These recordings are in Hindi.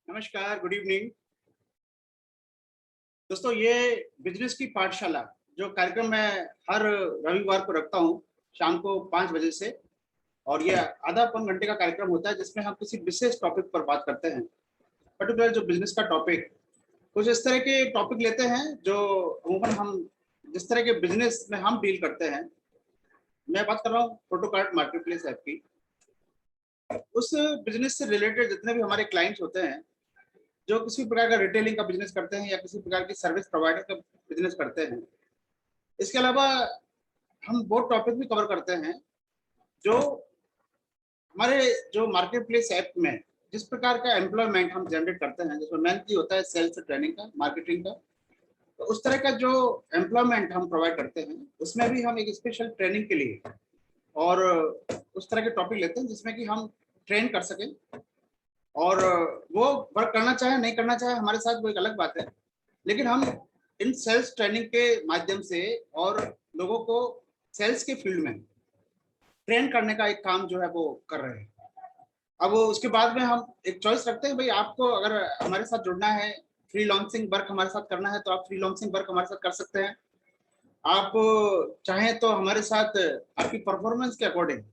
नमस्कार, गुड इवनिंग दोस्तों। ये बिजनेस की पाठशाला जो कार्यक्रम मैं हर रविवार को रखता हूँ शाम को 5 बजे से, और ये आधा पौन घंटे का कार्यक्रम होता है जिसमें हम किसी विशेष टॉपिक पर बात करते हैं। पर्टिकुलर जो बिजनेस का टॉपिक, कुछ इस तरह के टॉपिक लेते हैं जो अमूमन हम जिस तरह के बिजनेस में हम डील करते हैं। मैं बात कर रहा हूँ फोटोकार्ट मार्केट प्लेस ऐप की। उस बिजनेस से रिलेटेड जितने भी हमारे क्लाइंट्स होते हैं जो किसी प्रकार का रिटेलिंग का बिजनेस करते हैं या किसी प्रकार की सर्विस प्रोवाइडर का बिजनेस करते हैं, इसके अलावा हम वो टॉपिक भी कवर करते हैं जो हमारे जो मार्केट प्लेस ऐप में जिस प्रकार का एम्प्लॉयमेंट हम जनरेट करते हैं, जिसमें मेनली होता है सेल्स ट्रेनिंग का, मार्केटिंग का। तो उस तरह का जो एम्प्लॉयमेंट हम प्रोवाइड करते हैं उसमें भी हम एक स्पेशल ट्रेनिंग के लिए और उस तरह के टॉपिक लेते हैं जिसमें कि हम ट्रेन कर सकें, और वो वर्क करना चाहे नहीं करना चाहे हमारे साथ वो एक अलग बात है। लेकिन हम इन सेल्स ट्रेनिंग के माध्यम से और लोगों को सेल्स के फील्ड में ट्रेन करने का एक काम जो है वो कर रहे हैं। अब उसके बाद में हम एक चॉइस रखते हैं, भाई आपको अगर हमारे साथ जुड़ना है, फ्रीलांसिंग वर्क हमारे साथ करना है तो आप फ्रीलांसिंग वर्क हमारे साथ कर सकते हैं। आप चाहें तो हमारे साथ आपकी परफॉर्मेंस के अकॉर्डिंग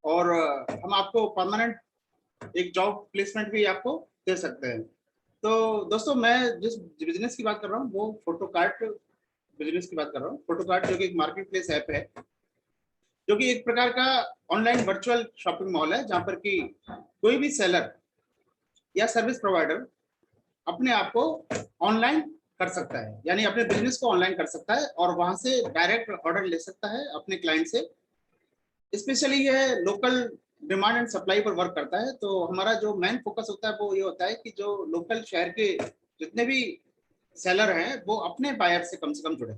और हम आपको परमानेंट एक जॉब प्लेसमेंट भी आपको दे सकते हैं। तो दोस्तों, मैं जिस बिजनेस की बात कर रहा हूँ वो फोटोकार्ट बिजनेस की बात कर रहा हूँ। फोटोकार्ट जो कि एक मार्केट प्लेस ऐप है, जो कि एक प्रकार का ऑनलाइन वर्चुअल शॉपिंग मॉल है, जहां पर कि कोई भी सेलर या सर्विस प्रोवाइडर अपने आप को ऑनलाइन कर सकता है, यानी अपने बिजनेस को ऑनलाइन कर सकता है और वहां से डायरेक्ट ऑर्डर ले सकता है अपने क्लाइंट से। स्पेशली यह लोकल डिमांड एंड सप्लाई पर वर्क करता है। तो हमारा जो मेन फोकस होता है वो ये होता है कि जो लोकल शहर के जितने भी सेलर हैं वो अपने बायर से कम जुड़े,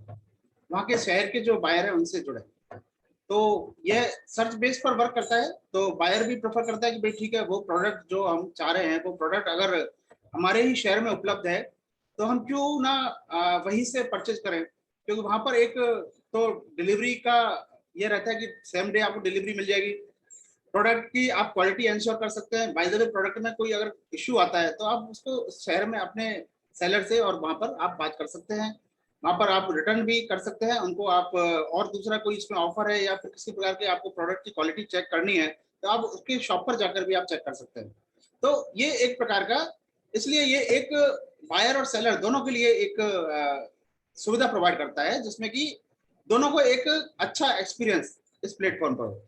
वहाँ के शहर के जो बायर हैं उनसे जुड़े। तो यह सर्च बेस पर वर्क करता है। तो बायर भी प्रेफर करता है कि भाई ठीक है, वो प्रोडक्ट जो हम चाह रहे हैं वो प्रोडक्ट अगर हमारे ही शहर में उपलब्ध है तो हम क्यों ना वहीं से परचेज करें, क्योंकि वहां पर एक तो डिलीवरी का ये रहता है कि सेम डे आपको डिलीवरी मिल जाएगी। प्रोडक्ट की आप क्वालिटी इंश्योर कर सकते हैं। बाय द वे, प्रोडक्ट में कोई अगर इश्यू आता है तो आप उसको उस शहर में अपने सेलर से और वहां पर आप बात कर सकते हैं। वहां पर आप रिटर्न भी कर सकते हैं उनको। आप और दूसरा कोई इसमें ऑफर है या फिर किसी प्रकार के आपको प्रोडक्ट की क्वालिटी चेक करनी है तो आप उसके शॉप पर जाकर भी आप चेक कर सकते हैं। तो ये एक प्रकार का, इसलिए ये एक बायर और सेलर दोनों के लिए एक सुविधा प्रोवाइड करता है जिसमें कि दोनों को एक अच्छा एक्सपीरियंस इस प्लेटफॉर्म पर हो।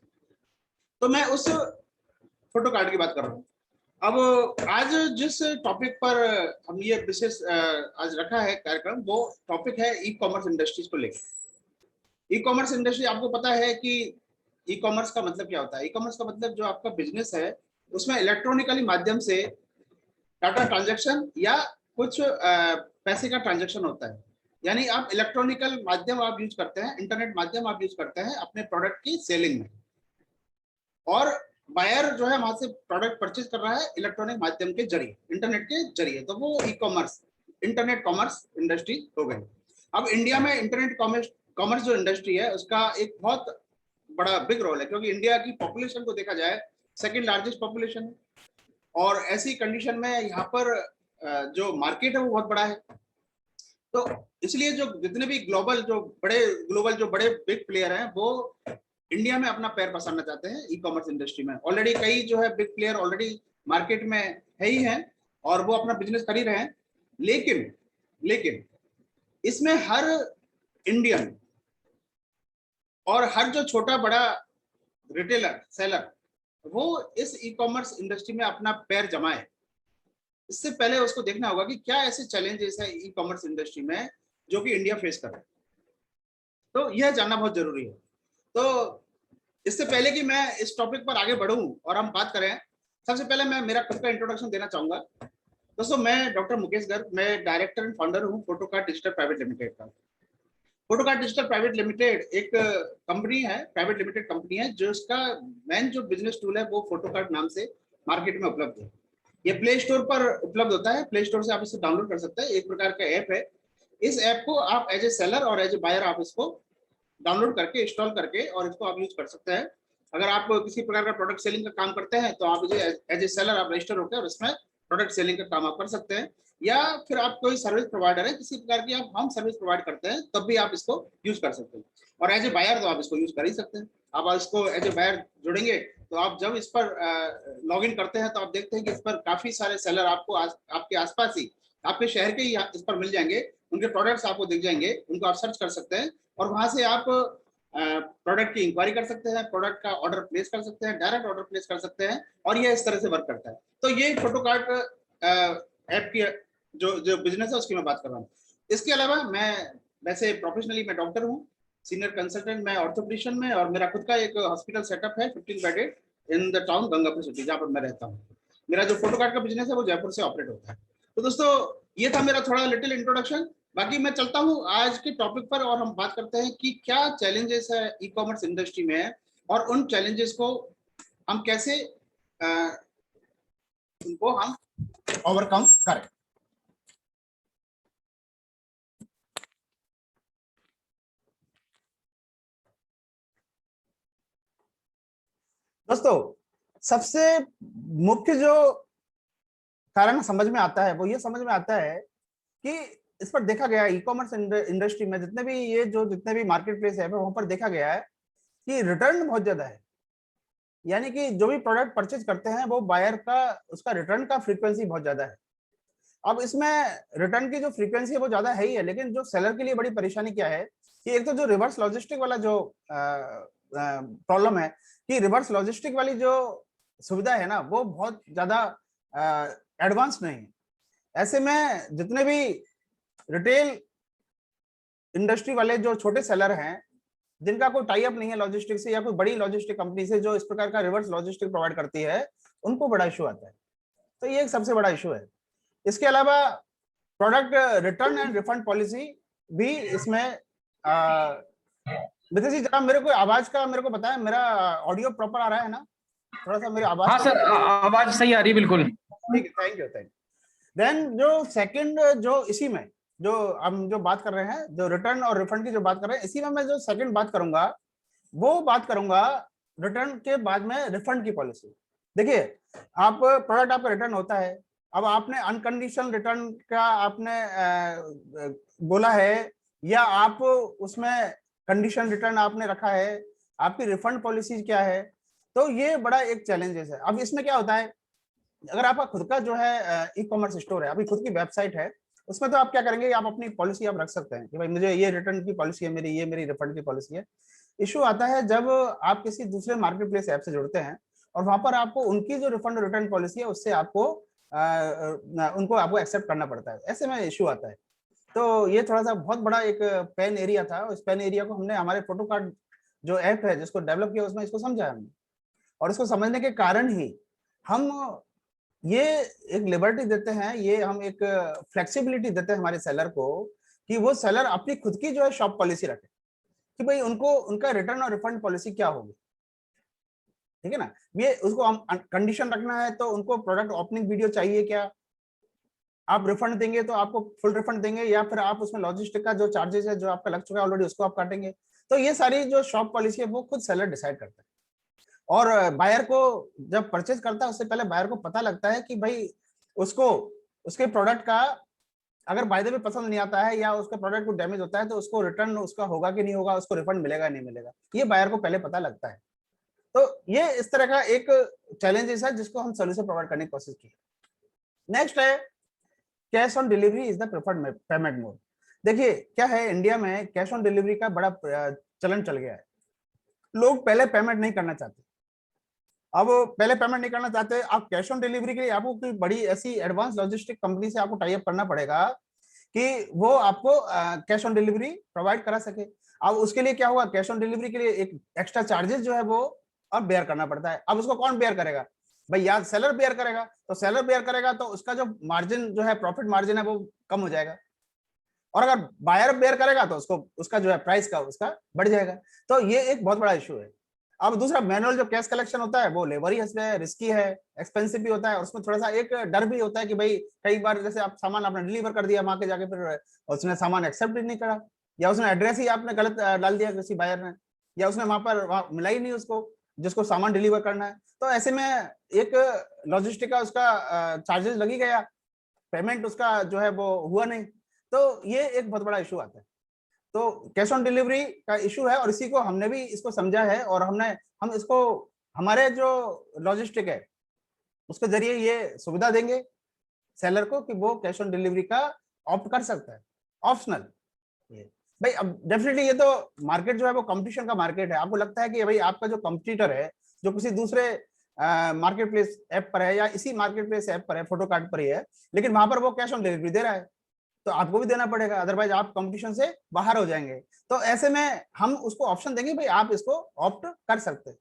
तो मैं उस फोटो कार्ड की बात कर रहा हूँ। अब आज जिस टॉपिक पर हम ये विशेष आज रखा है कार्यक्रम, वो टॉपिक है ई कॉमर्स इंडस्ट्रीज को लेकर। ई कॉमर्स इंडस्ट्री, आपको पता है कि ई कॉमर्स का मतलब क्या होता है। ई कॉमर्स का मतलब जो आपका बिजनेस है उसमें इलेक्ट्रॉनिकली माध्यम से डाटा ट्रांजेक्शन या कुछ पैसे का ट्रांजेक्शन होता है। यानी आप इलेक्ट्रॉनिकल माध्यम आप यूज करते हैं, इंटरनेट माध्यम आप यूज करते हैं अपने प्रोडक्ट की सेलिंग में, और बायर जो है वहां से प्रोडक्ट परचेज कर रहा है इलेक्ट्रॉनिक माध्यम के जरिए, इंटरनेट के जरिए। तो वो e commerce, internet commerce industry हो गई। अब इंडिया में इंटरनेट कॉमर्स जो इंडस्ट्री है उसका एक बहुत बड़ा बिग रोल है, क्योंकि इंडिया की पॉपुलेशन को देखा जाए सेकंड लार्जेस्ट पॉपुलेशन है, और ऐसी कंडीशन में यहाँ पर जो मार्केट है वो बहुत बड़ा है। तो इसलिए जो जितने भी ग्लोबल जो बड़े बिग प्लेयर हैं वो इंडिया में अपना पैर पसारना चाहते हैं ई कॉमर्स इंडस्ट्री में। ऑलरेडी कई जो है बिग प्लेयर ऑलरेडी मार्केट में है ही हैं और वो अपना बिजनेस कर ही रहे हैं। लेकिन लेकिन इसमें हर इंडियन और हर जो छोटा बड़ा रिटेलर सेलर वो इस ई कॉमर्स इंडस्ट्री में अपना पैर जमाए, इससे पहले उसको देखना होगा कि क्या ऐसे चैलेंजेस है ई कॉमर्स इंडस्ट्री में जो कि इंडिया फेस कर रहा है। तो यह जानना बहुत जरूरी है। तो इससे पहले कि मैं इस टॉपिक पर आगे बढ़ूं और हम बात करें, सबसे पहले मैं मेरा खुद का इंट्रोडक्शन देना चाहूंगा। दोस्तों, मैं डॉक्टर मुकेश गर्ग, मैं डायरेक्टर एंड फाउंडर हूं फोटोकार्ट डिजिटल प्राइवेट लिमिटेड का। फोटोकार्ट डिजिटल प्राइवेट लिमिटेड एक कंपनी है, प्राइवेट लिमिटेड कंपनी है, जो इसका मेन जो बिजनेस टूल है वो फोटोकार्ट नाम से मार्केट में उपलब्ध है। ये प्ले स्टोर पर उपलब्ध होता है, प्ले स्टोर से आप इसे डाउनलोड कर सकते हैं। एक प्रकार का ऐप है। इस ऐप को आप एज ए सेलर और एज ए बायर आप इसको डाउनलोड करके इंस्टॉल करके और इसको आप यूज कर सकते हैं। अगर आप किसी प्रकार का प्रोडक्ट सेलिंग का काम करते हैं तो आप एज ए सेलर आप रजिस्टर होकर और इसमें प्रोडक्ट सेलिंग का काम आप कर सकते हैं, या फिर आप कोई सर्विस प्रोवाइडर है, किसी प्रकार की आप हम सर्विस प्रोवाइड करते हैं, तब भी आप इसको यूज कर सकते हैं। और एज ए बायर तो आप इसको यूज कर ही सकते हैं। आप इसको एज ए बायर जुड़ेंगे तो आप जब इस पर लॉग इन करते हैं तो आप देखते हैं कि इस पर काफी सारे सेलर आपको आपके आसपास ही, आपके शहर के ही इस पर मिल जाएंगे। उनके प्रोडक्ट्स आपको दिख जाएंगे, उनको आप सर्च कर सकते हैं और वहां से आप प्रोडक्ट की इंक्वायरी कर सकते हैं, प्रोडक्ट का ऑर्डर प्लेस कर सकते हैं, डायरेक्ट ऑर्डर प्लेस कर सकते हैं, और ये इस तरह से वर्क करता है। तो ये फोटोकार्ट ऐप की जो जो बिजनेस है उसकी मैं बात कर रहा हूँ। इसके अलावा मैं वैसे प्रोफेशनली मैं डॉक्टर हूँ, सीनियर कंसल्टेंट मैं ऑर्थोपेडिशियन में, और मेरा खुद का एक हॉस्पिटल सेटअप है 15 bedded in the town Gangapur city, जहाँ पर मैं रहता हूँ। मेरा जो फोटोकार्ट का बिजनेस है वो जयपुर से ऑपरेट होता है। तो दोस्तों ये था मेरा थोड़ा लिटिल इंट्रोडक्शन। बाकी मैं चलता हूँ आज के टॉपिक पर और हम बात करते हैं कि क्या चैलेंजेस है ई कॉमर्स इंडस्ट्री में, और उन चैलेंजेस को हम कैसे उनको हम ओवरकम करें। दोस्तों सबसे मुख्य जो कारण समझ में आता है वो ये समझ में आता है कि इस पर देखा गया ई कॉमर्स इंडस्ट्री में जितने भी मार्केट प्लेस है वहां पर देखा गया है कि रिटर्न बहुत ज्यादा है। यानी कि जो भी प्रोडक्ट परचेज करते हैं वो बायर का उसका रिटर्न का फ्रीक्वेंसी बहुत ज्यादा है। अब इसमें रिटर्न की जो फ्रीक्वेंसी है वो ज्यादा है ही है, लेकिन जो सेलर के लिए बड़ी परेशानी क्या है कि एक तो जो रिवर्स लॉजिस्टिक वाला जो प्रॉब्लम है कि रिवर्स लॉजिस्टिक वाली जो सुविधा है ना वो बहुत ज्यादा एडवांस नहीं है। ऐसे में जितने भी रिटेल इंडस्ट्री वाले जो छोटे सेलर हैं जिनका कोई टाई अप नहीं है लॉजिस्टिक से या कोई बड़ी लॉजिस्टिक कंपनी से जो इस प्रकार का रिवर्स लॉजिस्टिक प्रोवाइड करती है, उनको बड़ा इशू आता है। तो ये एक सबसे बड़ा इशू है। इसके अलावा product return and refund policy भी इसमें विदेश जी जरा मेरे को आवाज का मेरे को बताएं, मेरा ऑडियो प्रॉपर आ रहा है ना? थोड़ा सा मेरी आवाज। हाँ सर, आवाज सही आ रही है बिल्कुल। ठीक है, थैंक यू। देन जो सेकंड जो इसी में जो हम जो बात कर रहे हैं, जो रिटर्न और रिफंड की जो बात कर रहे हैं, इसी में मैं जो सेकंड बात करूंगा वो बात करूंगा रिटर्न के बाद में रिफंड की पॉलिसी। देखिए आप प्रोडक्ट आपका रिटर्न होता है, अब आपने अनकंडीशनल रिटर्न का आपने बोला है या आप उसमें कंडीशन रिटर्न आपने रखा है, आपकी रिफंड पॉलिसी क्या है, तो ये बड़ा एक चैलेंजेस है। अब इसमें क्या होता है, अगर आपका खुद का जो है ई कॉमर्स स्टोर है, आपकी खुद की वेबसाइट है, उसमें तो आप क्या करेंगे, आप अपनी पॉलिसी आप रख सकते हैं कि भाई मुझे ये रिटर्न की पॉलिसी है मेरी, ये मेरी रिफंड की पॉलिसी है। इशू आता है जब आप किसी दूसरे मार्केट प्लेस ऐप से जुड़ते हैं और वहां पर आपको उनकी जो रिफंड रिटर्न पॉलिसी है उससे आपको उनको आपको एक्सेप्ट करना पड़ता है। ऐसे में इशू आता है। तो ये थोड़ा सा बहुत बड़ा एक पेन एरिया था। इस पेन एरिया को हमने हमारे फोटोकार्ट जो ऐप है जिसको डेवलप किया उसमें इसको समझा हमने, और इसको समझने के कारण ही हम ये एक लिबर्टी देते हैं, ये हम एक फ्लेक्सिबिलिटी देते हैं हमारे सेलर को कि वो सेलर अपनी खुद की जो है शॉप पॉलिसी रखे कि भाई उनको उनका रिटर्न और रिफंड पॉलिसी क्या होगी। ठीक है ना, ये उसको हम कंडीशन रखना है तो उनको प्रोडक्ट ओपनिंग वीडियो चाहिए क्या, आप रिफंड देंगे तो आपको फुल रिफंड देंगे या फिर आप उसमें लॉजिस्टिक का जो चार्जेस है जो आपका लग चुका है ऑलरेडी उसको आप काटेंगे। तो ये सारी जो शॉप पॉलिसी है वो खुद सेलर डिसाइड करता है। और बायर को जब परचेज करता है उससे पहले बायर को पता लगता है कि भाई उसको उसके प्रोडक्ट का अगर बाय द वे पसंद नहीं आता है या उसके प्रोडक्ट को डैमेज होता है तो उसको रिटर्न उसका होगा कि नहीं होगा, उसको रिफंड मिलेगा नहीं मिलेगा, ये बायर को पहले पता लगता है। तो ये इस तरह का एक चैलेंजेस है जिसको हम सोल्यूशन प्रोवाइड करने की कोशिश की। नेक्स्ट है cash on delivery is the preferred payment mode. देखिए क्या है, इंडिया में कैश ऑन डिलीवरी का बड़ा चलन चल गया है। लोग पहले पेमेंट नहीं करना चाहते। अब पहले पेमेंट नहीं करना चाहते, आप कैश ऑन डिलीवरी के लिए आपको कोई बड़ी ऐसी एडवांस लॉजिस्टिक कंपनी से आपको टाई अप करना पड़ेगा कि वो आपको कैश ऑन डिलीवरी प्रोवाइड करा सके। अब उसके लिए क्या हुआ, कैश ऑन डिलीवरी के लिए एक एक्स्ट्रा चार्जेस जो है वो अब बेयर करना पड़ता है। अब उसको कौन बेयर करेगा भाई, या सेलर बेयर करेगा। तो सेलर बेयर करेगा तो उसका जो मार्जिन जो है प्रॉफिट मार्जिन है वो कम हो जाएगा, और अगर बायर बेयर करेगा तो उसको उसका जो है प्राइस का उसका बढ़ जाएगा। तो ये एक बहुत बड़ा इशू है। अब दूसरा मैनुअल जो कैश कलेक्शन होता है वो लेबर ही है, रिस्की है, एक्सपेंसिव भी होता है, और उसमें थोड़ा सा एक डर भी होता है कि भाई कई बार जैसे आप सामान आपने डिलीवर कर दिया वहां के जाके फिर उसने सामान एक्सेप्ट ही नहीं करा, या उसने एड्रेस ही आपने गलत डाल दिया किसी बायर ने, या उसने वहां मिला ही नहीं उसको जिसको सामान डिलीवर करना है, तो ऐसे में एक लॉजिस्टिक का उसका चार्जेस लगी गया, पेमेंट उसका जो है वो हुआ नहीं, तो ये एक बहुत बड़ा इशू आता है। तो कैश ऑन डिलीवरी का इशू है, और इसी को हमने भी इसको समझा है, और हम इसको हमारे जो लॉजिस्टिक है उसके जरिए ये सुविधा देंगे सेलर को कि वो कैश ऑन डिलीवरी का ऑप्ट कर सकता है, ऑप्शनल। ये भाई अब डेफिनेटली ये तो मार्केट जो है वो कंपटीशन का मार्केट है। आपको लगता है कि भाई आपका जो कंपटीटर है जो किसी दूसरे मार्केट प्लेस ऐप पर है या इसी मार्केट प्लेस ऐप पर है, फोटो कार्ड पर ही है, लेकिन वहां पर वो कैश ऑन डिलीवरी दे रहा है, तो आपको भी देना पड़ेगा, अदरवाइज आप कंपटीशन से बाहर हो जाएंगे। तो ऐसे में हम उसको ऑप्शन देंगे, भाई आप इसको ऑप्ट कर सकते हैं।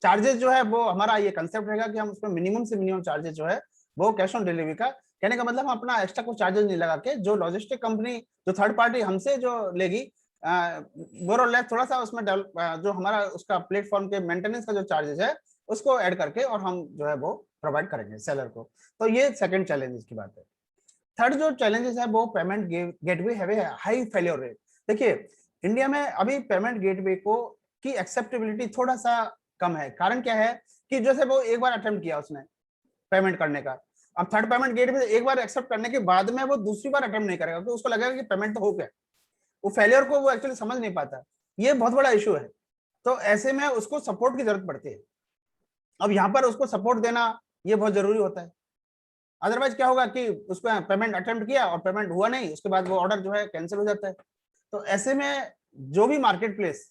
चार्जेस जो है वो हमारा ये कंसेप्ट रहेगा कि हम उसमें मिनिमम से मिनिमम चार्जेस जो है वो कैश ऑन डिलीवरी का, कहने का मतलब हम अपना एक्स्ट्रा कुछ चार्जेस नहीं लगा के, जो लॉजिस्टिक कंपनी जो थर्ड पार्टी हमसे जो लेगी मोर और लेस थोड़ा सा उसमें जो हमारा उसका प्लेटफॉर्म के मेंटेनेंस का जो चार्जेस है उसको ऐड करके और हम जो है वो प्रोवाइड करेंगे सेलर को। तो ये सेकंड चैलेंज की बात है। थर्ड जो चैलेंजेस है वो पेमेंट गेटवे है हाई फेलियर रेट। देखिए इंडिया में अभी पेमेंट गेटवे को की एक्सेप्टेबिलिटी थोड़ा सा कम है। कारण क्या है कि जैसे वो एक बार अटेम्प्ट किया उसने पेमेंट करने का, अब थर्ड पेमेंट गेटवे एक बार एक्सेप्ट करने के बाद में वो दूसरी बार अटेम्प्ट नहीं करेगा, तो उसको लगेगा कि पेमेंट तो हो गया, वो फेलियर को वो एक्चुअली समझ नहीं पाता। ये बहुत बड़ा इशू है। तो ऐसे में उसको सपोर्ट की जरूरत पड़ती है। अब यहाँ पर उसको सपोर्ट देना ये बहुत जरूरी होता है, अदरवाइज क्या होगा कि उसको पेमेंट अटेम्प्ट किया और पेमेंट हुआ नहीं, उसके बाद वो ऑर्डर जो है कैंसिल हो जाता है। तो ऐसे में जो भी मार्केट प्लेस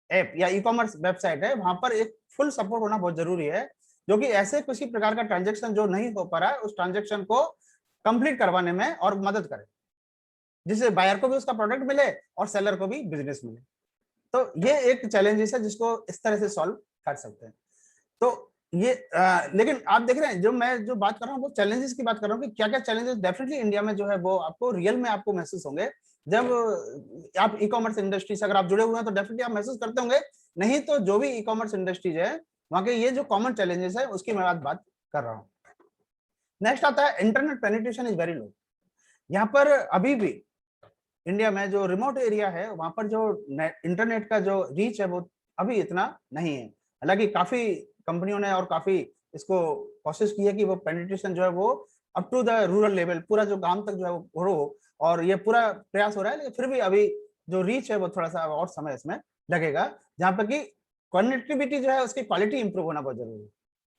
ऐप या ई कॉमर्स वेबसाइट है वहां पर एक फुल सपोर्ट होना बहुत जरूरी है, जो कि ऐसे किसी प्रकार का ट्रांजेक्शन जो नहीं हो पा रहा है उस ट्रांजेक्शन को कंप्लीट करवाने में और मदद करे, जिससे बायर को भी उसका प्रोडक्ट मिले और सेलर को भी बिजनेस मिले। तो ये एक चैलेंजेस है जिसको इस तरह से सॉल्व कर सकते हैं। तो ये लेकिन आप देख रहे हैं जो मैं जो बात कर रहा हूँ वो चैलेंजेस की बात कर रहा हूँ कि क्या क्या चैलेंजेस डेफिनेटली इंडिया में जो है वो आपको रियल में आपको महसूस होंगे जब आप ई कॉमर्स इंडस्ट्री से अगर आप जुड़े हुए हैं, तो डेफिनेटली आप महसूस करते होंगे। नहीं तो जो भी ई कॉमर्स इंडस्ट्रीज है वहां के ये जो कॉमन चैलेंजेस है उसकी मैं बात कर रहा हूँ। नेक्स्ट आता है internet penetration is very low. यहाँ पर अभी भी इंडिया में जो रिमोट एरिया है वहां पर जो इंटरनेट का जो रीच है वो अभी इतना नहीं है। हालांकि काफी कंपनियों ने और काफी इसको कोशिश की है कि वो पेनिट्रेशन जो है वो up to the rural level पूरा जो गांव तक जो है वो हो, और ये पूरा प्रयास हो रहा है, लेकिन फिर भी अभी जो रीच है वो थोड़ा सा और समय इसमें लगेगा, जहां पर कि कनेक्टिविटी जो है उसकी क्वालिटी इंप्रूव होना बहुत जरूरी है।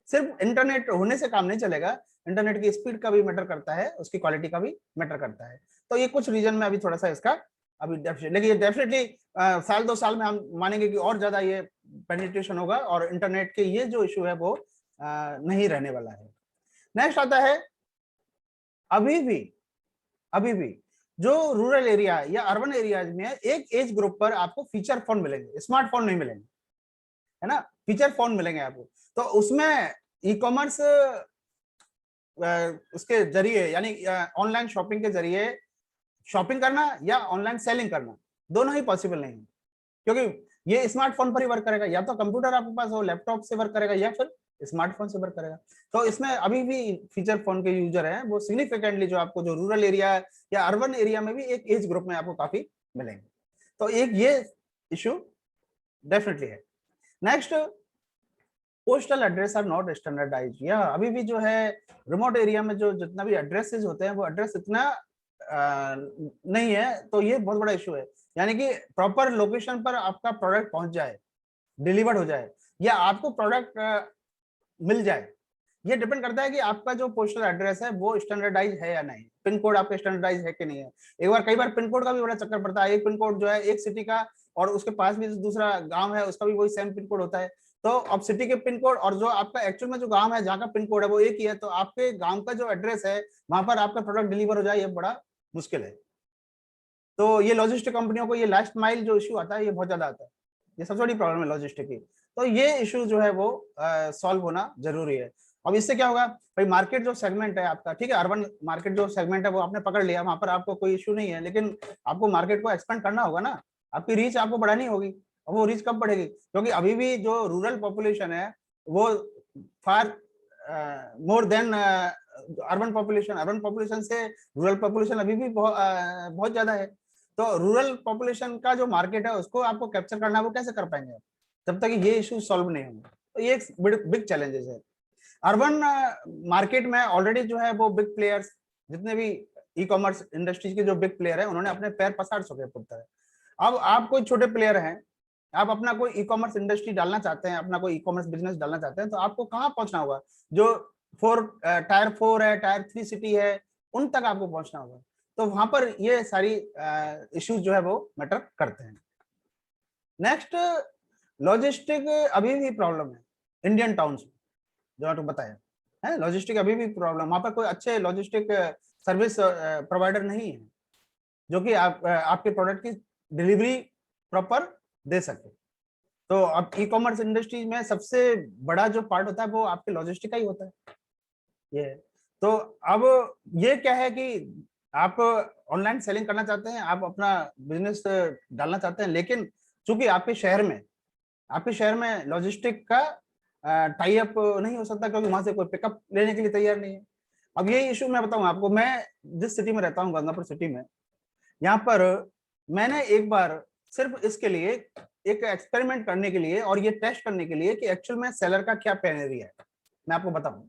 सिर्फ इंटरनेट होने से काम नहीं चलेगा, इंटरनेट की स्पीड का भी मैटर करता है, उसकी क्वालिटी का भी मैटर करता है। तो ये कुछ रीजन में अभी थोड़ा सा इसका अभी लेकिन ये डेफिनेटली साल 2 साल में हम मानेंगे कि और ज्यादा ये पेनिट्रेशन होगा और इंटरनेट के ये जो इशू है वो नहीं रहने वाला है। नेक्स्ट आता है अभी भी जो रूरल एरिया या अर्बन एरियाज में एक एज ग्रुप पर आपको फीचर फोन मिलेंगे, स्मार्टफोन नहीं मिलेंगे, है ना, फीचर फोन मिलेंगे आपको। तो उसमें ई कॉमर्स उसके जरिए यानी ऑनलाइन शॉपिंग के जरिए शॉपिंग करना या ऑनलाइन सेलिंग करना दोनों ही पॉसिबल नहीं है, क्योंकि ये स्मार्टफोन पर ही वर्क करेगा, या तो कंप्यूटर आपके पास हो लैपटॉप से वर्क करेगा या फिर स्मार्टफोन से वर्क करेगा। तो इसमें अभी भी फीचर फोन के यूजर हैं वो सिग्निफिकेंटली जो आपको जो रूरल एरिया या अर्बन एरिया में भी एक एज ग्रुप में आपको काफी मिलेंगे। तो एक ये इशू डेफिनेटली है। Next, postal address are not standardized. या अभी भी जो है रिमोट एरिया में जो जितना भी एड्रेसेस होते हैं वो एड्रेस इतना नहीं है, तो ये बहुत बड़ा इशू है। यानी कि प्रॉपर लोकेशन पर आपका प्रोडक्ट पहुंच जाए, डिलीवर्ड हो जाए, या आपको प्रोडक्ट मिल जाए, ये डिपेंड करता है कि आपका जो पोस्टल एड्रेस है वो स्टैंडर्डाइज है या नहीं, पिन कोड आपका स्टैंडर्डाइज है कि नहीं है। कई बार पिन कोड का भी बड़ा चक्कर पड़ता है, एक पिन कोड जो है एक सिटी का और उसके पास भी दूसरा गांव है उसका भी वही सेम पिन कोड होता है। तो अब सिटी के पिन कोड और जो आपका एक्चुअल में जो गांव है जहाँ का पिन कोड है वो एक ही है, तो आपके गांव का जो एड्रेस है वहां पर आपका प्रोडक्ट डिलीवर हो जाए ये बड़ा मुश्किल है। तो ये लॉजिस्टिक कंपनियों को ये लास्ट माइल जो इशू आता है ये बहुत ज्यादा आता है, ये सबसे बड़ी प्रॉब्लम है लॉजिस्टिक की। तो ये इशू जो है वो सॉल्व होना जरूरी है। अब इससे क्या होगा भाई, मार्केट जो सेगमेंट है आपका, ठीक है, अर्बन मार्केट जो सेगमेंट है वो आपने पकड़ लिया, वहां पर आपको कोई इशू नहीं है, लेकिन आपको मार्केट को एक्सपेंड करना होगा ना, आपकी रीच आपको बढ़ानी होगी। और वो रीच कब बढ़ेगी, क्योंकि अभी भी जो रूरल पॉपुलेशन है वो फार मोर देन अर्बन पॉपुलेशन से रूरल पॉपुलेशन अभी भी बहुत ज्यादा है। तो रूरल पॉपुलेशन का जो मार्केट है उसको आपको कैप्चर करना है, वो कैसे कर पाएंगे आप? तब तक ये इशू सॉल्व नहीं होंगे। तो ये एक बिग चैलेंजेस है। अर्बन मार्केट में ऑलरेडी जो है वो बिग प्लेयर्स, जितने भी ई कॉमर्स इंडस्ट्रीज के जो बिग प्लेयर है, उन्होंने अपने पैर पसार चुके पुख्ता है। अब आप कोई छोटे प्लेयर हैं, आप अपना कोई ई कॉमर्स इंडस्ट्री डालना चाहते हैं, अपना कोई ई कॉमर्स बिजनेस डालना चाहते हैं, तो आपको कहाँ पहुंचना होगा? जो टायर 4 है, टायर 3 सिटी है, उन तक आपको पहुंचना होगा। तो वहां पर ये सारी इश्यूज जो है वो मैटर करते हैं। नेक्स्ट, लॉजिस्टिक अभी भी प्रॉब्लम है इंडियन टाउन्स में, जो आपको बताया है। लॉजिस्टिक अभी भी प्रॉब्लम, वहां पर कोई अच्छे लॉजिस्टिक सर्विस प्रोवाइडर नहीं है जो कि आपके प्रोडक्ट की डिलीवरी प्रॉपर दे सके। तो अब ई कॉमर्स इंडस्ट्री में सबसे बड़ा जो पार्ट होता है वो आपके लॉजिस्टिक का ही होता है ये। तो अब ये क्या है कि आप ऑनलाइन सेलिंग करना चाहते हैं, आप अपना बिजनेस डालना चाहते हैं, लेकिन चूंकि आपके शहर में लॉजिस्टिक का टाई अप नहीं हो सकता, क्योंकि वहां से कोई पिकअप लेने के लिए तैयार नहीं है। अब ये इशू मैं बताऊं आपको, मैं जिस सिटी में रहता हूँ, गंगापुर सिटी में, यहाँ पर मैंने एक बार सिर्फ इसके लिए एक एक्सपेरिमेंट करने के लिए और ये टेस्ट करने के लिए कि एक्चुअल में सेलर का क्या पेन एरिया है, मैं आपको बताऊं।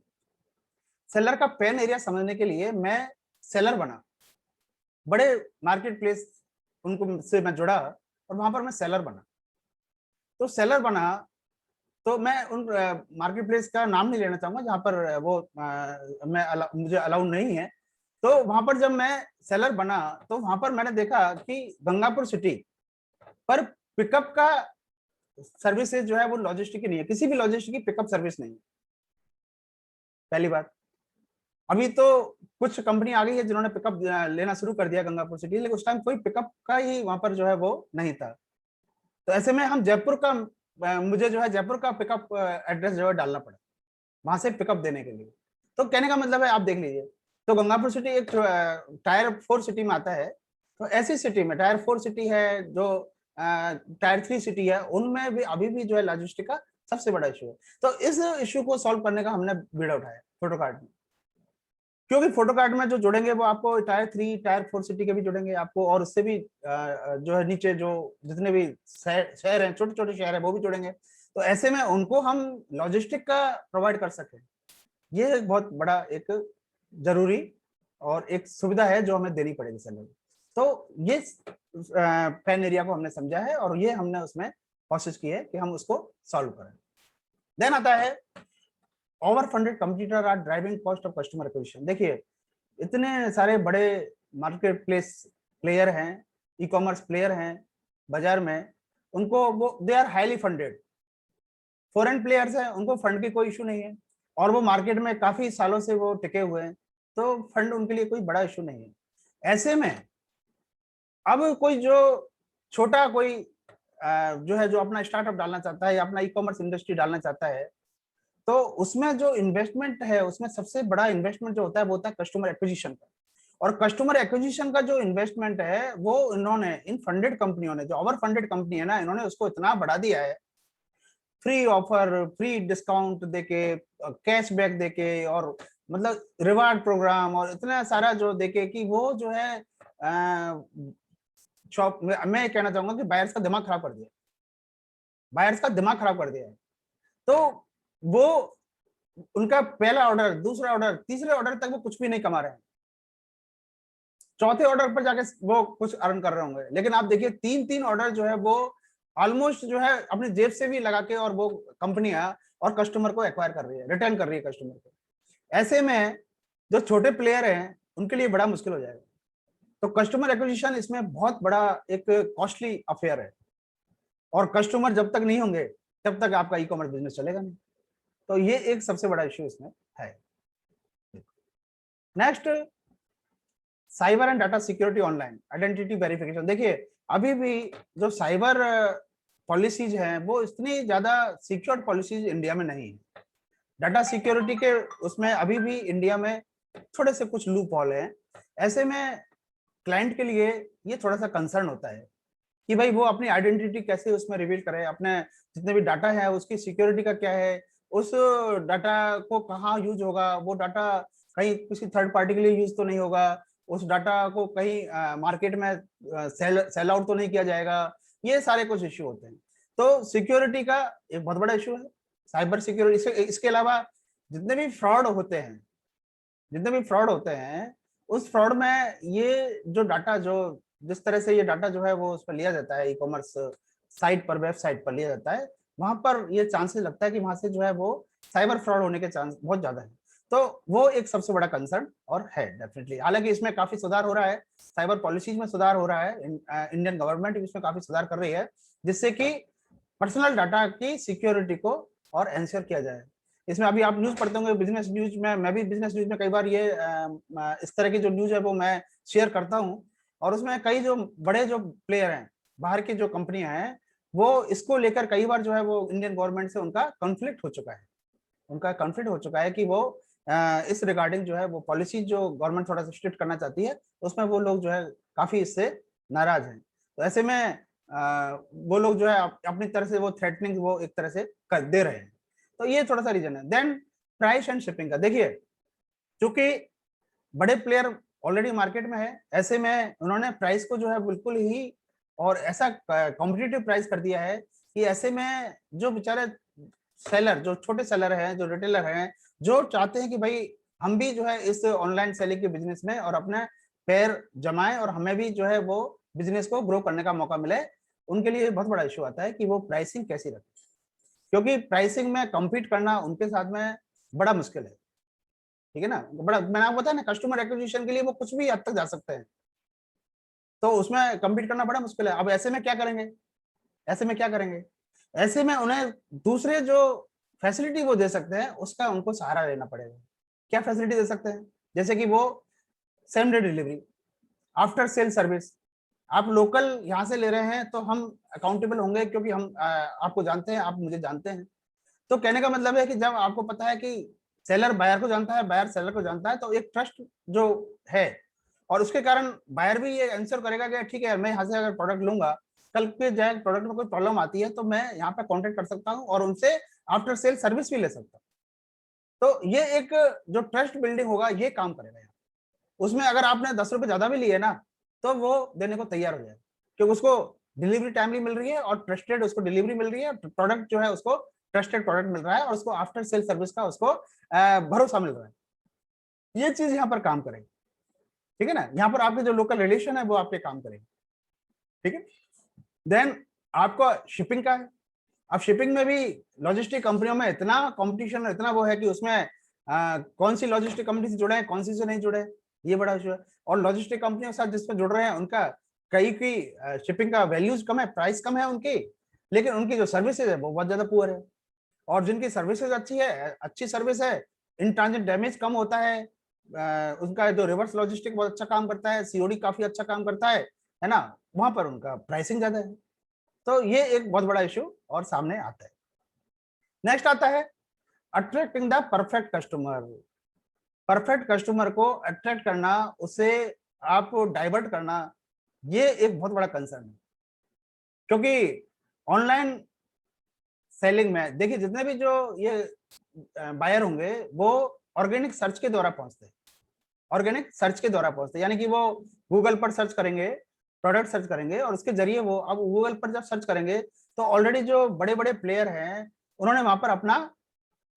सेलर का पेन एरिया समझने के लिए मैं सेलर बना, बड़े मार्केट प्लेस उनको से मैं जुड़ा और वहां पर मैं सेलर बना। तो सेलर बना तो मैं उन मार्केट प्लेस का नाम नहीं लेना चाहूंगा जहां पर वो मुझे अलाउड नहीं है। तो वहां पर जब मैं सेलर बना तो वहां पर मैंने देखा कि गंगापुर सिटी पर पिकअप का सर्विसेज जो है वो लॉजिस्टिक की नहीं है, किसी भी लॉजिस्टिक की पिकअप सर्विस नहीं है। पहली बात, अभी तो कुछ कंपनी आ गई है जिन्होंने पिकअप लेना शुरू कर दिया गंगापुर सिटी, लेकिन उस टाइम कोई पिकअप का ही वहां पर जो है वो नहीं था। तो ऐसे में हम मुझे जो है जयपुर का पिकअप एड्रेस जो है डालना पड़ा वहां से पिकअप देने के लिए। तो कहने का मतलब है, आप देख लीजिए, तो गंगापुर सिटी एक टायर 4 सिटी में आता है। तो ऐसी सिटी में टायर 4 सिटी है, जो टायर 3 सिटी है, उनमें भी अभी भी जो है लॉजिस्टिक का सबसे बड़ा इशू है। तो इस इशू को सॉल्व करने का हमने बीड़ा उठाया फोटो कार्ड में, क्योंकि फोटो कार्ड में जो जुड़ेंगे वो आपको टायर 3 टायर 4 सिटी के भी जुड़ेंगे आपको, और उससे भी जो है नीचे जो जितने भी शहर हैं, छोटे छोटे शहर है, वो भी जुड़ेंगे। तो ऐसे में उनको हम लॉजिस्टिक का प्रोवाइड कर सकें, ये एक बहुत बड़ा एक जरूरी और एक सुविधा है जो हमें देनी पड़ेगी सेलर। तो ये पेन एरिया को हमने समझा है और ये हमने उसमें कोशिश की है कि हम उसको सॉल्व करें। देन आता है over funded competitor are driving cost of customer acquisition. देखिए, इतने सारे बड़े मार्केट प्लेस प्लेयर हैं, ई कॉमर्स प्लेयर हैं बाजार में, उनको वो they are highly funded. Foreign players हैं, उनको फंड की कोई इशू नहीं है और वो मार्केट में काफी सालों से वो टिके हुए हैं, तो फंड उनके लिए कोई बड़ा इशू नहीं है। ऐसे में अब कोई जो छोटा कोई जो है जो अपना स्टार्टअप डालना चाहता है या अपना ई कॉमर्स इंडस्ट्री डालना चाहता है, तो उसमें जो इन्वेस्टमेंट है, उसमें सबसे बड़ा इन्वेस्टमेंट जो होता है वो होता है कस्टमर एक्विजिशन का। और कस्टमर एक्विजिशन का जो इन्वेस्टमेंट है वो इन्होंने, इन फंडेड कंपनियों ने, जो ओवर फंडेड कंपनी है ना, इन्होंने उसको इतना बढ़ा दिया है, फ्री ऑफर, फ्री डिस्काउंट देके, कैशबैक देके, और मतलब रिवार्ड प्रोग्राम और इतना सारा जो देके कि वो जो है शॉप, मैं कहना चाहूंगा कि बायर्स का दिमाग खराब कर दिया, बायर्स का दिमाग खराब कर दिया है। तो वो उनका पहला ऑर्डर, दूसरा ऑर्डर, तीसरे ऑर्डर तक वो कुछ भी नहीं कमा रहे हैं, चौथे ऑर्डर पर जाके वो कुछ अर्न कर रहे होंगे। लेकिन आप देखिए, 3-3 ऑर्डर जो है वो ऑलमोस्ट जो है अपनी जेब से भी लगा के, और वो कंपनियां और कस्टमर को एक्वायर कर रही है, रिटर्न कर रही है कस्टमर को। ऐसे में जो छोटे प्लेयर हैं उनके लिए बड़ा मुश्किल हो जाएगा। तो कस्टमर एक्विजिशन इसमें बहुत बड़ा एक कॉस्टली अफेयर है, और कस्टमर जब तक नहीं होंगे तब तक आपका ई कॉमर्स बिजनेस चलेगा नहीं। तो ये एक सबसे बड़ा इश्यू इसमें है। Next, cyber and data security online identity verification. देखिए, अभी भी जो साइबर पॉलिसीज हैं वो इतनी ज्यादा सिक्योर्ड पॉलिसीज इंडिया में नहीं है। डाटा सिक्योरिटी के उसमें अभी भी इंडिया में थोड़े से कुछ लूप होल हैं। ऐसे में क्लाइंट के लिए ये थोड़ा सा कंसर्न होता है कि भाई वो अपनी आइडेंटिटी कैसे उसमें रिवील करे, अपने जितने भी डाटा है उसकी सिक्योरिटी का क्या है, उस डाटा को कहाँ यूज होगा, वो डाटा कहीं किसी थर्ड पार्टी के लिए यूज तो नहीं होगा, उस डाटा को कहीं मार्केट में सेल आउट तो नहीं किया जाएगा। ये सारे कुछ इश्यू होते हैं। तो सिक्योरिटी का एक बहुत बड़ा इशू है, साइबर सिक्योरिटी। इसके अलावा जितने भी फ्रॉड होते हैं उस फ्रॉड में ये जो डाटा, जो जिस तरह से ये डाटा जो है वो उस पर लिया जाता है, ई कॉमर्स साइट पर, वेबसाइट पर लिया जाता है, वहां पर ये चांसेस लगता है कि वहां से जो है वो साइबर फ्रॉड होने के चांस बहुत ज्यादा है। तो वो एक सबसे बड़ा कंसर्न और है डेफिनेटली। हालांकि इसमें काफी सुधार हो रहा है, साइबर पॉलिसीज में सुधार हो रहा है, इंडियन गवर्नमेंट इसमें काफी सुधार कर रही है, जिससे कि पर्सनल डाटा की सिक्योरिटी को और एंश्योर किया जाए। इसमें अभी आप न्यूज पढ़ते होंगे, बिजनेस न्यूज में, मैं भी बिजनेस न्यूज में कई बार ये इस तरह की जो न्यूज है वो मैं शेयर करता हूँ, और उसमें कई जो बड़े जो प्लेयर हैं, बाहर की जो कंपनियां हैं, वो इसको लेकर कई बार जो है वो इंडियन गवर्नमेंट से उनका कॉन्फ्लिक्ट हो चुका है कि वो इस रिगार्डिंग जो है वो पॉलिसी जो गवर्नमेंट थोड़ा सा स्ट्रिक्ट करना चाहती है, उसमें वो लोग जो है काफी इससे नाराज हैं। तो ऐसे में वो लोग जो है अपनी तरह से वो थ्रेटनिंग वो एक तरह से कर दे रहे हैं। तो ये थोड़ा सा रीजन है। देन प्राइस एंड शिपिंग का देखिए, क्योंकि बड़े प्लेयर ऑलरेडी मार्केट में है, ऐसे में उन्होंने प्राइस को जो है बिल्कुल ही और ऐसा कॉम्पिटिटिव प्राइस कर दिया है कि ऐसे में जो बेचारे सेलर, जो छोटे सेलर हैं, जो रिटेलर हैं, जो चाहते हैं कि भाई हम भी जो है इस ऑनलाइन सेलिंग के बिजनेस में और अपने पैर जमाएं और हमें भी जो है वो बिजनेस को ग्रो करने का मौका मिले, उनके लिए बहुत बड़ा इशू आता है कि वो प्राइसिंग कैसी रखें, क्योंकि प्राइसिंग में कम्पीट करना उनके साथ में बड़ा मुश्किल है। ठीक है ना, बड़ा, मैंने आपको बताया ना, कस्टमर एक्विजिशन के लिए वो कुछ भी हद तक जा सकते हैं, तो उसमें कम्पीट करना बड़ा मुश्किल है। अब ऐसे में क्या करेंगे, ऐसे में उन्हें दूसरे जो फैसिलिटी वो दे सकते हैं उसका उनको सहारा लेना पड़ेगा। क्या फैसिलिटी दे सकते हैं, जैसे कि वो same day delivery, after sale service. आप लोकल यहाँ से ले रहे हैं तो हम अकाउंटेबल होंगे, क्योंकि हम आपको जानते हैं, आप मुझे जानते हैं। तो कहने का मतलब है कि जब आपको पता है कि सेलर बायर को जानता है, बायर सेलर को जानता है, तो एक ट्रस्ट जो है, और उसके कारण बायर भी ये आंसर करेगा कि ठीक है, मैं यहाँ से अगर प्रोडक्ट लूंगा, कल के जाए प्रोडक्ट में कोई प्रॉब्लम आती है तो मैं यहाँ पे कॉन्टेक्ट कर सकता हूँ और उनसे आफ्टर सेल सर्विस भी ले सकता हूँ। तो ये एक जो ट्रस्ट बिल्डिंग होगा ये काम करेगा यहाँ। उसमें अगर आपने 10 रुपए ज्यादा भी लिए ना, तो वो देने को तैयार हो जाएगा, क्योंकि उसको डिलीवरी टाइमली मिल रही है और ट्रस्टेड उसको डिलीवरी मिल रही है, प्रोडक्ट जो है उसको ट्रस्टेड प्रोडक्ट मिल रहा है और उसको आफ्टर सेल सर्विस का उसको भरोसा मिल रहा है। ये चीज यहाँ पर काम करेगी। ठीक है ना, यहाँ पर आपके जो लोकल रिलेशन है वो आपके काम करेगी। ठीक है, देन आपको शिपिंग का है। अब शिपिंग में भी लॉजिस्टिक कंपनियों में इतना कंपटीशन, इतना वो है कि उसमें कौन सी लॉजिस्टिक कंपनी से जुड़े हैं, कौन सी से नहीं जुड़े, ये बड़ा इशू है। और लॉजिस्टिक कंपनियों के साथ जिसमें जुड़ रहे हैं उनका कई की शिपिंग का वैल्यूज कम है, प्राइस कम है उनकी, लेकिन उनकी जो सर्विसेज है वो बहुत ज्यादा पुअर है। और जिनकी सर्विसेज अच्छी है, अच्छी सर्विस है, इन ट्रांजिट डैमेज कम होता है, उनका जो रिवर्स लॉजिस्टिक बहुत अच्छा काम करता है, सीओडी काफी अच्छा काम करता है ना, वहां पर उनका प्राइसिंग ज्यादा है। तो ये एक बहुत बड़ा इशू और सामने आता है। नेक्स्ट आता है attracting the perfect customer. Perfect customer को अट्रैक्ट करना, उसे आप डाइवर्ट करना, ये एक बहुत बड़ा कंसर्न है। क्योंकि ऑनलाइन सेलिंग में देखिए, जितने भी जो ये बायर होंगे वो ऑर्गेनिक सर्च के द्वारा पहुंचते हैं, यानी कि वो गूगल पर सर्च करेंगे, प्रोडक्ट सर्च करेंगे, और उसके जरिए वो, अब गूगल पर जब सर्च करेंगे तो ऑलरेडी जो बड़े बड़े प्लेयर हैं उन्होंने वहां पर अपना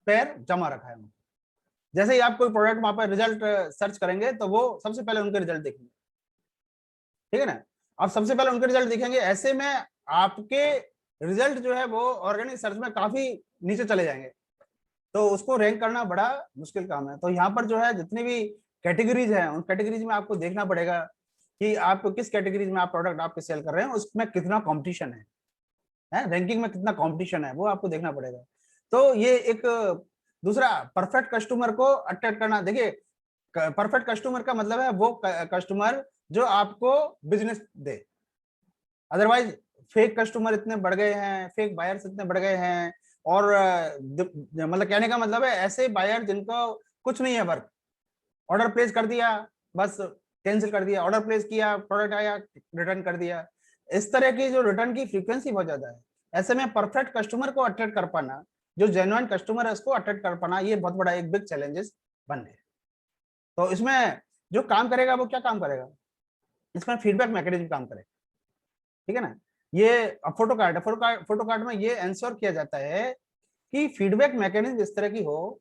पैर जमा रखा है। जैसे ही आप कोई प्रोडक्ट वहां पर रिजल्ट सर्च करेंगे तो वो सबसे पहले उनके रिजल्ट देखेंगे। ठीक है ना, आप सबसे पहले उनके रिजल्ट देखेंगे, ऐसे में आपके रिजल्ट जो है वो ऑर्गेनिक सर्च में काफी नीचे चले जाएंगे, तो उसको रैंक करना बड़ा मुश्किल काम है। तो यहाँ पर जो है जितनी भी कैटेगरीज हैं, उन कैटेगरीज में आपको देखना पड़ेगा कि आप किस कैटेगरीज में आप प्रोडक्ट आपके सेल कर रहे हैं, उसमें कितना कंपटीशन है, रैंकिंग में कितना कंपटीशन है, वो आपको देखना पड़ेगा। तो ये एक दूसरा, परफेक्ट कस्टमर को अट्रैक्ट करना। देखिए, परफेक्ट कस्टमर का मतलब है वो कस्टमर जो आपको बिजनेस दे। अदरवाइज फेक कस्टमर इतने बढ़ गए हैं, फेक बायर्स इतने बढ़ गए हैं, और मतलब कहने का मतलब है ऐसे बायर जिनको कुछ नहीं है वर्क, ऑर्डर प्लेस कर दिया, बस कैंसिल कर दिया, ऑर्डर प्लेस किया, प्रोडक्ट आया, रिटर्न कर दिया। इस तरह की जो रिटर्न की फ्रीक्वेंसी बहुत ज्यादा है। ऐसे में परफेक्ट कस्टमर को अट्रैक्ट कर पाना, जो जेन्युइन कस्टमर है उसको अट्रैक्ट कर पाना, ये बहुत बड़ा एक बिग चैलेंजेस बन रहे हैं। तो इसमें जो काम करेगा वो क्या काम करेगा, इसमें फीडबैक मैकेनिज्म काम करेगा। ठीक है ना, ये फोटो कार्ड है, फोटो कार्ड में ये इंश्योर किया जाता है कि फीडबैक मैकेनिज्म इस तरह की हो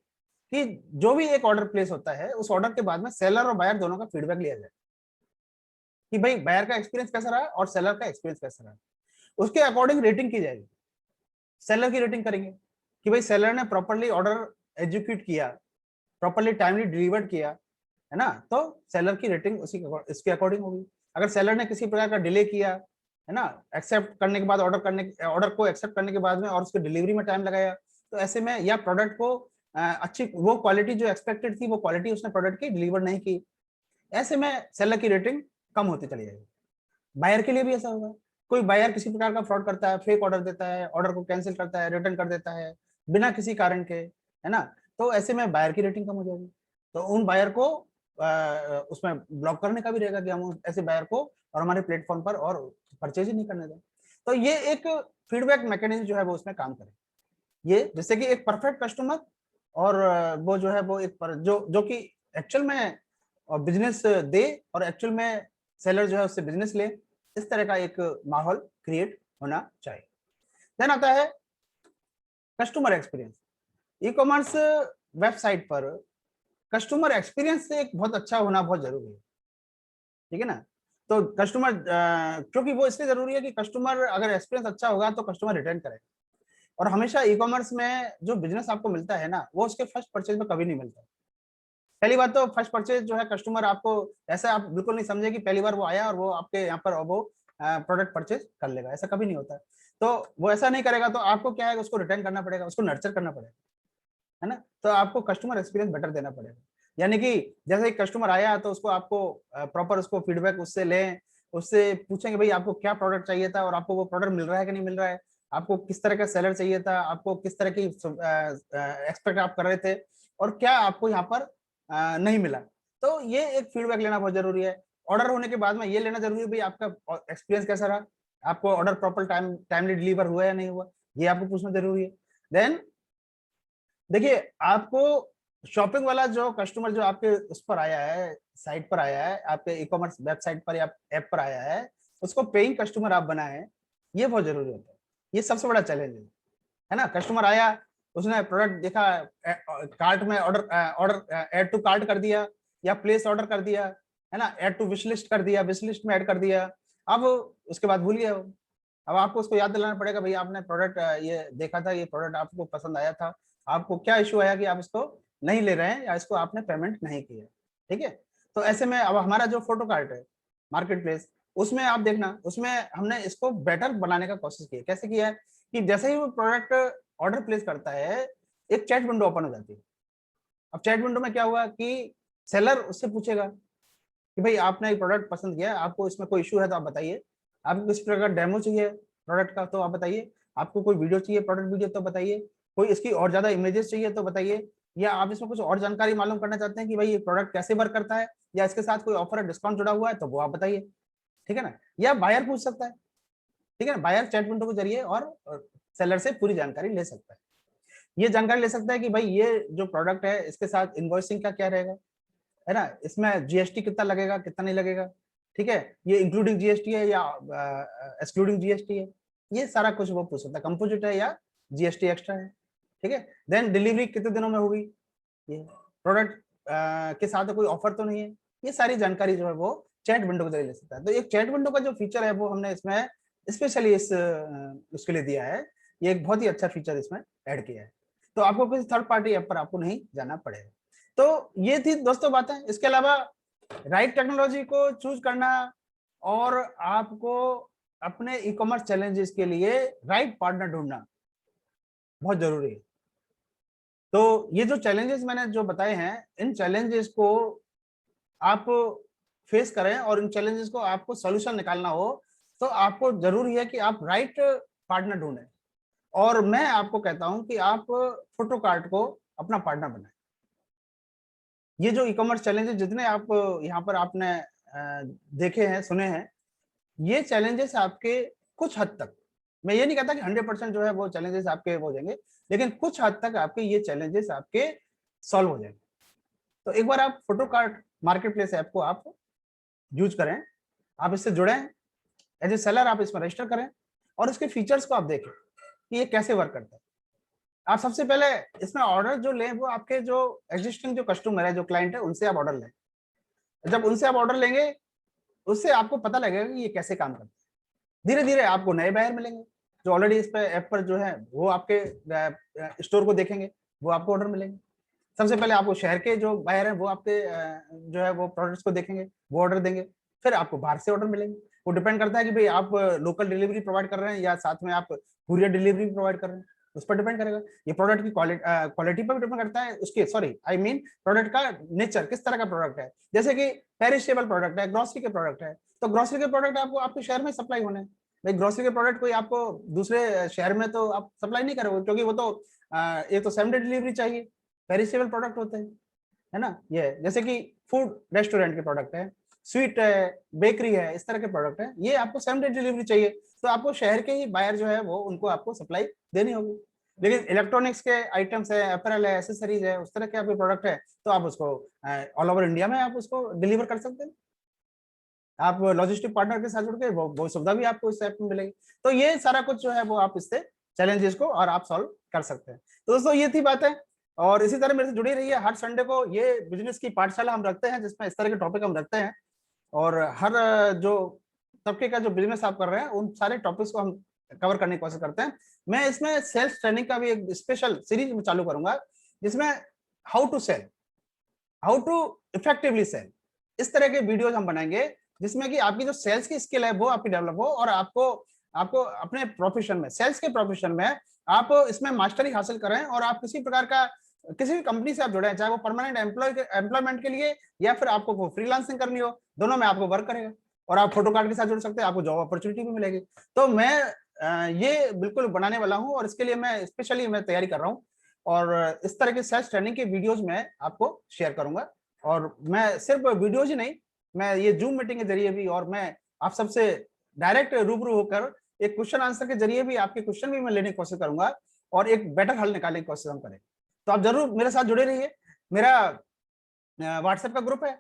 कि जो भी एक ऑर्डर प्लेस होता है उस ऑर्डर के बाद में सेलर और बायर दोनों का फीडबैक लिया जाए कि भाई बायर का एक्सपीरियंस कैसा रहा और सेलर का एक्सपीरियंस कैसा रहा, उसके अकॉर्डिंग रेटिंग की जाएगी। सेलर की रेटिंग करेंगे कि भाई सेलर ने प्रॉपर्ली ऑर्डर एग्जीक्यूट किया, प्रॉपर्ली टाइमली डिलीवर्ड किया, है ना, तो सेलर की रेटिंग उसी इसके अकॉर्डिंग होगी। अगर सेलर ने किसी प्रकार का डिले किया, है ना, एक्सेप्ट करने के बाद ऑर्डर को एक्सेप्ट करने के बाद में और उसके डिलीवरी में टाइम लगाया, तो ऐसे में या प्रोडक्ट को अच्छी वो क्वालिटी जो एक्सपेक्टेड थी वो क्वालिटी उसने प्रोडक्ट की डिलीवर नहीं की, ऐसे में सेलर की रेटिंग कम होती चली जाएगी। बायर के लिए भी ऐसा होगा, कोई बायर किसी प्रकार का फ्रॉड करता है, फेक ऑर्डर देता है, ऑर्डर को कैंसिल करता है, रिटर्न कर देता है बिना किसी कारण के, है ना, तो ऐसे में बायर की रेटिंग कम हो जाएगी। तो उन बायर को उसमें ब्लॉक करने का भी रहेगा कि हम ऐसे बायर को और हमारे प्लेटफॉर्म पर और परचेज ही नहीं करने दें। तो ये एक फीडबैक मैकेनिज्म जो है वो उसमें काम करे, ये जिससे कि एक परफेक्ट कस्टमर और वो जो है वो एक जो कि एक्चुअल में बिजनेस दे और एक्चुअल में सेलर जो है उससे बिजनेस ले, इस तरह का एक माहौल क्रिएट होना चाहिए। देन आता है customer experience. E commerce website पर कस्टमर एक्सपीरियंस से एक बहुत अच्छा होना बहुत जरूरी है, ठीक है ना। तो कस्टमर क्योंकि वो इसलिए जरूरी है कि कस्टमर अगर एक्सपीरियंस अच्छा होगा तो कस्टमर रिटर्न करेगा। और हमेशा ई कॉमर्स में जो बिजनेस आपको मिलता है ना वो उसके फर्स्ट परचेज में कभी नहीं मिलता। पहली बात तो फर्स्ट परचेज जो है कस्टमर आपको ऐसा आप बिल्कुल नहीं समझे कि पहली बार वो आया और वो आपके यहाँ पर वो प्रोडक्ट परचेज कर लेगा, ऐसा कभी नहीं होता। तो वो ऐसा नहीं करेगा तो आपको क्या है उसको रिटर्न करना पड़ेगा, उसको नर्चर करना पड़ेगा, है ना। तो आपको कस्टमर एक्सपीरियंस बेटर देना पड़ेगा, यानी कि जैसे एक कस्टमर आया तो उसको आपको प्रॉपर उसको फीडबैक उससे लें, उससे पूछेंगे भाई आपको क्या प्रोडक्ट चाहिए था और आपको वो प्रोडक्ट मिल रहा है कि नहीं मिल रहा है, आपको किस तरह का सेलर चाहिए था, आपको किस तरह की एक्सपेक्ट आप कर रहे थे और क्या आपको यहाँ पर नहीं मिला। तो ये एक फीडबैक लेना बहुत जरूरी है। ऑर्डर होने के बाद में ये लेना जरूरी है भाई आपका एक्सपीरियंस कैसा रहा, आपको ऑर्डर प्रॉपर टाइमली डिलीवर हुआ या नहीं हुआ, ये आपको पूछना जरूरी है। देन देखिए आपको शॉपिंग वाला जो कस्टमर जो आपके उस पर आया है, साइट पर आया है, आपके ई कॉमर्स वेबसाइट पर या ऐप पर आया है, उसको पेइंग कस्टमर आप बनाए, ये बहुत जरूरी होता है। ये सबसे बड़ा चैलेंज है ना। कस्टमर आया, उसने प्रोडक्ट देखा, कार्ट में ऑर्डर ऐड टू कार्ट कर दिया या प्लेस ऑर्डर कर दिया, है ना, ऐड टू विश लिस्ट कर दिया, विश लिस्ट में ऐड कर दिया, अब उसके बाद भूल गया। अब आपको उसको याद दिलाना पड़ेगा भाई आपने प्रोडक्ट ये देखा था, ये प्रोडक्ट आपको पसंद आया था, आपको क्या इश्यू आया कि आप इसको नहीं ले रहे हैं या इसको आपने पेमेंट नहीं किया, ठीक है। तो ऐसे में अब हमारा जो फोटो कार्ट है मार्केट प्लेस, उसमें आप देखना उसमें हमने इसको बेटर बनाने का कोशिश की है। कैसे किया है कि जैसे ही वो प्रोडक्ट ऑर्डर प्लेस करता है एक चैट विंडो ओपन हो जाती है। अब चैट विंडो में क्या हुआ कि सेलर उससे पूछेगा कि भाई आपने एक प्रोडक्ट पसंद किया, आपको इसमें कोई इशू है तो आप बताइए, आपको किसी प्रकार का डेमो चाहिए प्रोडक्ट का तो आप बताइए, आपको कोई वीडियो चाहिए प्रोडक्ट वीडियो तो बताइए, कोई इसकी और ज्यादा इमेजेस चाहिए तो बताइए, या आप इसमें कुछ और जानकारी मालूम करना चाहते हैं कि भाई ये प्रोडक्ट कैसे वर्क करता है या इसके साथ कोई ऑफर डिस्काउंट जुड़ा हुआ है तो वो आप बताइए, ठीक है ना। या बायर पूछ सकता है, ठीक है ना, बायर चैट विंडो के जरिए और सेलर से पूरी जानकारी ले सकता है। ये जानकारी ले सकता है कि भाई ये जो प्रोडक्ट है इसके साथ इनवॉइसिंग का क्या रहेगा, है ना, इसमें जीएसटी कितना लगेगा कितना नहीं लगेगा, ठीक है, ये इंक्लूडिंग जीएसटी है या एक्सक्लूडिंग जीएसटी है, ये सारा कुछ वो पूछ सकता है, कंपोजिट है या जीएसटी एक्स्ट्रा है, ठीक है। देन डिलीवरी कितने दिनों में होगी, ये प्रोडक्ट के साथ कोई ऑफर तो नहीं है, ये सारी जानकारी जो है वो चैट विंडो के जरिए ले सकता है। तो एक चैट विंडो का जो फीचर है वो हमने इसमें स्पेशली उसके लिए दिया है, ये एक बहुत ही अच्छा फीचर इसमें ऐड किया है, तो आपको किसी थर्ड पार्टी ऐप पर आपको नहीं जाना पड़ेगा। तो ये थी दोस्तों बातें। इसके अलावा राइट टेक्नोलॉजी को चूज करना और आपको अपने ई कॉमर्स चैलेंजेस के लिए राइट पार्टनर ढूंढना बहुत जरूरी है। तो ये जो चैलेंजेस मैंने जो बताए हैं इन चैलेंजेस को आप फेस करें और इन चैलेंजेस को आपको सॉल्यूशन निकालना हो तो आपको जरूरी है कि आप राइट पार्टनर ढूंढें। और मैं आपको कहता हूं कि आप फोटो कार्ट को अपना पार्टनर बनाएं। ये जो ई कॉमर्स चैलेंजेस जितने आप यहाँ पर आपने देखे हैं सुने हैं, ये चैलेंजेस आपके कुछ हद तक, मैं ये नहीं कहता कि 100% जो है वो चैलेंजेस आपके हो जाएंगे, लेकिन कुछ हद तक आपके ये चैलेंजेस आपके सॉल्व हो जाएंगे। तो एक बार आप photo cart market place app को आप यूज करें, आप इससे जुड़ें, एज ए सेलर आप इसमें रजिस्टर करें और उसके फीचर्स को आप देखें कि ये कैसे वर्क करता है। आप सबसे पहले इसमें ऑर्डर जो लें वो आपके जो एग्जिस्टिंग जो कस्टमर है, जो क्लाइंट है, उनसे आप ऑर्डर लें। जब उनसे आप ऑर्डर लेंगे उससे आपको पता लगेगा कि ये कैसे काम करता है। धीरे धीरे आपको नए बायर मिलेंगे जो ऑलरेडी इस पे ऐप पर जो है वो आपके स्टोर को देखेंगे, वो आपको ऑर्डर मिलेंगे। सबसे पहले आपको शहर के जो बायर हैं वो आपके जो है वो प्रोडक्ट्स को देखेंगे, वो ऑर्डर देंगे। फिर आपको बाहर से ऑर्डर मिलेंगे। वो डिपेंड करता है कि भाई आप लोकल डिलीवरी प्रोवाइड कर रहे हैं या साथ में आप कुरियर डिलीवरी प्रोवाइड कर रहे हैं, उस पर डिपेंड करेगा। ये प्रोडक्ट की क्वालिटी पर भी डिपेंड करता है, उसके प्रोडक्ट का नेचर, किस तरह का प्रोडक्ट है। जैसे कि पेरिशेबल प्रोडक्ट है, ग्रोसरी के प्रोडक्ट है, तो ग्रोसरी के प्रोडक्ट आपको आपके शहर में सप्लाई होने हैं। भाई ग्रोसरी के प्रोडक्ट कोई आपको दूसरे शहर में तो आप सप्लाई नहीं करोगे, क्योंकि वो तो ये तो 7 डे डिलीवरी चाहिए, पेरिशेबल प्रोडक्ट होते हैं, है ना। ये जैसे कि फूड रेस्टोरेंट के प्रोडक्ट है, स्वीट है, बेकरी है, इस तरह के प्रोडक्ट है, ये आपको 7 डे डिलीवरी चाहिए, तो आपको शहर के ही बायर जो है वो उनको आपको सप्लाई देनी होगी। लेकिन इलेक्ट्रॉनिक्स के आइटम्स है, अपैरल है, एसेसरीज है, उस तरह के आपके प्रोडक्ट है, तो आप उसको ऑल ओवर इंडिया में आप उसको डिलीवर कर सकते हैं। आप लॉजिस्टिक पार्टनर के साथ जुड़ के वो सुविधा भी आपको इस ऐप में मिलेगी। तो ये सारा कुछ जो है वो आप इससे चैलेंजेस को और आप सॉल्व कर सकते हैं। तो दोस्तों ये थी बातें, और इसी तरह मेरे से जुड़ी रही है। हर संडे को ये बिजनेस की पाठशाला हम रखते हैं जिसमें इस तरह के टॉपिक हम रखते हैं, और हर जो तबके का जो बिजनेस आप कर रहे हैं उन सारे टॉपिक्स को हम कवर करने की कोशिश करते हैं। मैं इसमें सेल्स ट्रेनिंग का भी एक स्पेशल सीरीज में चालू करूंगा जिसमें how to sell, how to effectively sell, इस तरह के वीडियोज हम बनाएंगे जिसमें कि आपकी जो सेल्स की स्किल है वो आपकी डेवलप हो, और आपको अपने प्रोफेशन में, सेल्स के प्रोफेशन में आप इसमें मास्टरी हासिल करें, और आप किसी प्रकार का किसी भी कंपनी से आप जुड़े हैं, चाहे वो परमानेंट एम्प्लॉयमेंट के लिए या फिर आपको फ्रीलांसिंग करनी हो, दोनों में आपको वर्क करेगा। और आप फोटो कार्ड के साथ जुड़ सकते हैं, आपको जॉब अपॉर्चुनिटी भी मिलेगी। तो मैं ये बिल्कुल बनाने वाला हूं, और इसके लिए मैं स्पेशली तैयारी कर रहा हूं, और इस तरह के सेल्स ट्रेनिंग के वीडियोज में आपको शेयर करूंगा। और मैं सिर्फ वीडियोज ही नहीं, मैं ये जूम मीटिंग के जरिए भी, और मैं आप सबसे डायरेक्ट रूबरू होकर एक क्वेश्चन आंसर के जरिए भी आपके क्वेश्चन भी मैं लेने की कोशिश करूंगा, और एक बेटर हल निकालने की कोशिश हम करें। तो आप जरूर मेरे साथ जुड़े रहिए। मेरा व्हाट्सएप का ग्रुप है,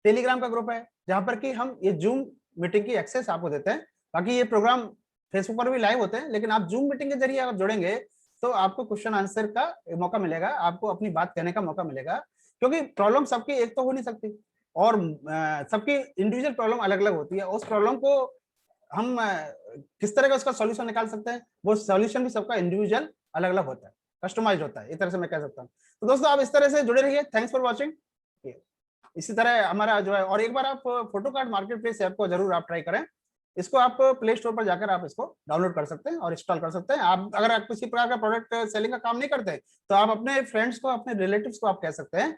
टेलीग्राम का ग्रुप है, जहां पर कि हम ये जूम मीटिंग की एक्सेस आपको देते हैं। बाकी ये प्रोग्राम फेसबुक पर भी लाइव होते हैं, लेकिन आप जूम मीटिंग के जरिए अगर जुड़ेंगे तो आपको क्वेश्चन आंसर का मौका मिलेगा, आपको अपनी बात कहने का मौका मिलेगा, क्योंकि प्रॉब्लम सबकी एक तो हो नहीं सकती, और सबकी इंडिविजुअल प्रॉब्लम अलग अलग होती है। उस प्रॉब्लम को हम किस तरह का उसका सॉल्यूशन निकाल सकते हैं, वो सॉल्यूशन भी सबका इंडिविजुअल अलग अलग होता है, कस्टमाइज होता है, इस तरह से मैं कह सकता हूँ। तो दोस्तों आप इस तरह से जुड़े रहिए। Thanks for watching. इसी तरह हमारा जो है, और एक बार आप photo card market place app को जरूर आप ट्राई करें। इसको आप प्ले स्टोर पर जाकर आप इसको डाउनलोड कर सकते हैं और इंस्टॉल कर सकते हैं। आप अगर आप किसी प्रकार का प्रोडक्ट सेलिंग का काम नहीं करते तो आप अपने फ्रेंड्स को, अपने रिलेटिव्स को आप कह सकते हैं,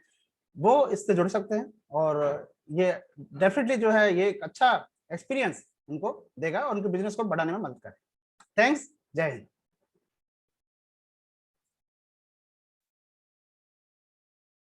वो इससे जुड़ सकते हैं, और ये डेफिनेटली जो है ये एक अच्छा एक्सपीरियंस उनको देगा और उनके बिजनेस को बढ़ाने में मदद करेगा। थैंक्स, जय हिंद।